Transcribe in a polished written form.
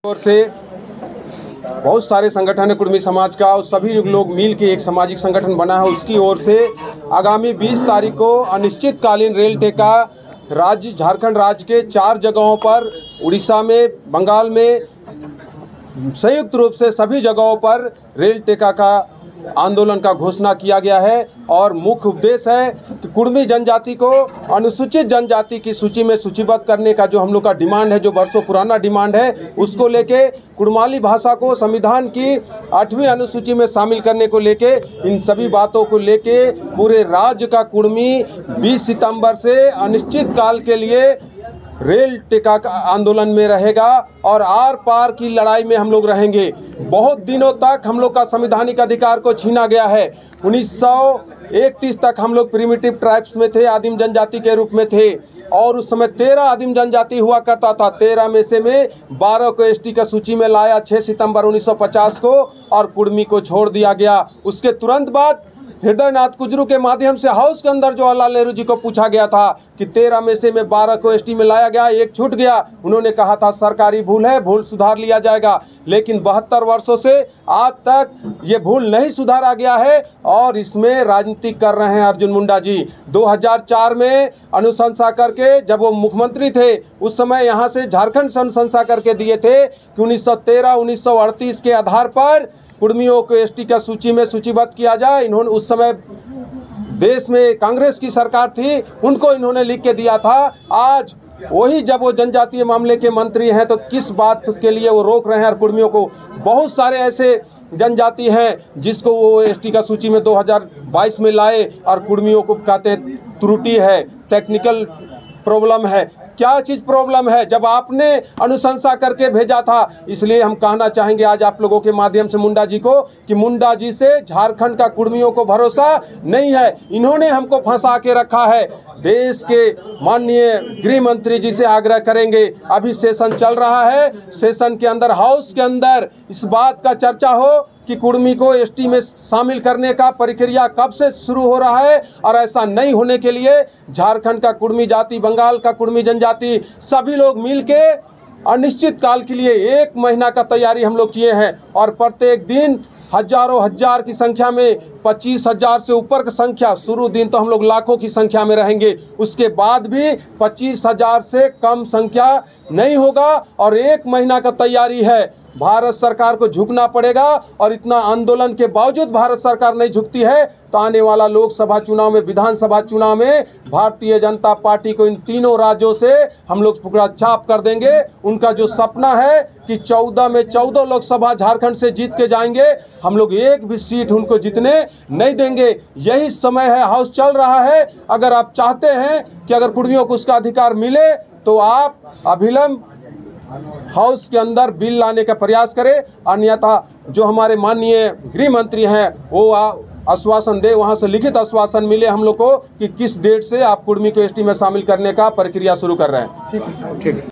ओर से बहुत सारे संगठन है कुर्मी समाज का, और सभी लोग मिल के एक सामाजिक संगठन बना है। उसकी ओर से आगामी 20 तारीख को अनिश्चितकालीन रेल टेका राज्य झारखंड राज्य के 4 जगहों पर, उड़ीसा में, बंगाल में, संयुक्त रूप से सभी जगहों पर रेल टेका का आंदोलन का घोषणा किया गया है। और मुख्य उद्देश्य है कि कुर्मी जनजाति को अनुसूचित जनजाति की सूची में सूचीबद्ध करने का जो हम लोग का डिमांड है, जो वर्षों पुराना डिमांड है, उसको लेके कुड़माली भाषा को संविधान की 8वीं अनुसूची में शामिल करने को लेके, इन सभी बातों को लेके पूरे राज्य का कुर्मी 20 सितंबर से अनिश्चित काल के लिए रेल टेका का आंदोलन में रहेगा और आर पार की लड़ाई में हम लोग रहेंगे। बहुत दिनों तक हम लोग का संवैधानिक अधिकार को छीना गया है। 1931 तक हम लोग प्रिमिटिव ट्राइब्स में थे, आदिम जनजाति के रूप में थे, और उस समय 13 आदिम जनजाति हुआ करता था। 13 में से 12 को एसटी का सूची में लाया 6 सितंबर 1950 को, और कुर्मी को छोड़ दिया गया। उसके तुरंत बाद हृदयनाथ कुजरू के माध्यम से हाउस के अंदर जवाहरलाल नेहरू जी को पूछा गया था कि 13 में से 12 को एसटी में लाया गया, एक छूट गया। उन्होंने कहा था सरकारी भूल है, भूल सुधार लिया जाएगा। लेकिन 72 वर्षों से आज तक ये भूल नहीं सुधारा गया है, और इसमें राजनीति कर रहे हैं अर्जुन मुंडा जी। 2004 में अनुशंसा करके, जब वो मुख्यमंत्री थे, उस समय यहाँ से झारखंड से अनुशंसा करके दिए थे कि 1913-1938 के आधार पर कुर्मियों को एसटी का सूची में सूचीबद्ध किया जाए। इन्होंने उस समय देश में कांग्रेस की सरकार थी, उनको इन्होंने लिख के दिया था। आज वही जब वो जनजातीय मामले के मंत्री हैं, तो किस बात के लिए वो रोक रहे हैं? और कुर्मियों को, बहुत सारे ऐसे जनजाति हैं जिसको वो एसटी का सूची में 2022 में लाए, और कुर्मियों को कहते हैं त्रुटि है, टेक्निकल प्रॉब्लम है। क्या चीज़ प्रॉब्लम है? जब आपने अनुशंसा करके भेजा था। इसलिए हम कहना चाहेंगे आज आप लोगों के माध्यम से मुंडा जी को कि मुंडा जी से झारखंड का कुर्मियों को भरोसा नहीं है। इन्होंने हमको फंसा के रखा है। देश के माननीय गृह मंत्री जी से आग्रह करेंगे, अभी सेशन चल रहा है, सेशन के अंदर, हाउस के अंदर इस बात का चर्चा हो कि कुर्मी को एसटी में शामिल करने का प्रक्रिया कब से शुरू हो रहा है। और ऐसा नहीं होने के लिए झारखंड का कुर्मी जाति, बंगाल का कुर्मी जनजाति, सभी लोग मिलके अनिश्चित काल के लिए 1 महीना का तैयारी हम लोग किए हैं। और प्रत्येक दिन हजारों हजार की संख्या में, 25,000 से ऊपर की संख्या, शुरू दिन तो हम लोग लाखों की संख्या में रहेंगे, उसके बाद भी 25,000 से कम संख्या नहीं होगा। और 1 महीना का तैयारी है। भारत सरकार को झुकना पड़ेगा, और इतना आंदोलन के बावजूद भारत सरकार नहीं झुकती है, तो आने वाला लोकसभा चुनाव में, विधानसभा चुनाव में भारतीय जनता पार्टी को इन तीनों राज्यों से हम लोग टुकड़ा छाप कर देंगे। उनका जो सपना है कि 14 में 14 लोकसभा झारखंड से जीत के जाएंगे, हम लोग एक भी सीट उनको जीतने नहीं देंगे। यही समय है, हाउस चल रहा है। अगर आप चाहते हैं कि अगर कुर्मियों को उसका अधिकार मिले, तो आप अभिलंब हाउस के अंदर बिल लाने का प्रयास करें। अन्यथा जो हमारे माननीय गृह मंत्री हैं, वो आश्वासन दे, वहां से लिखित आश्वासन मिले हम लोग को कि किस डेट से आप कुर्मी को एसटी में शामिल करने का प्रक्रिया शुरू कर रहे हैं। ठीक है।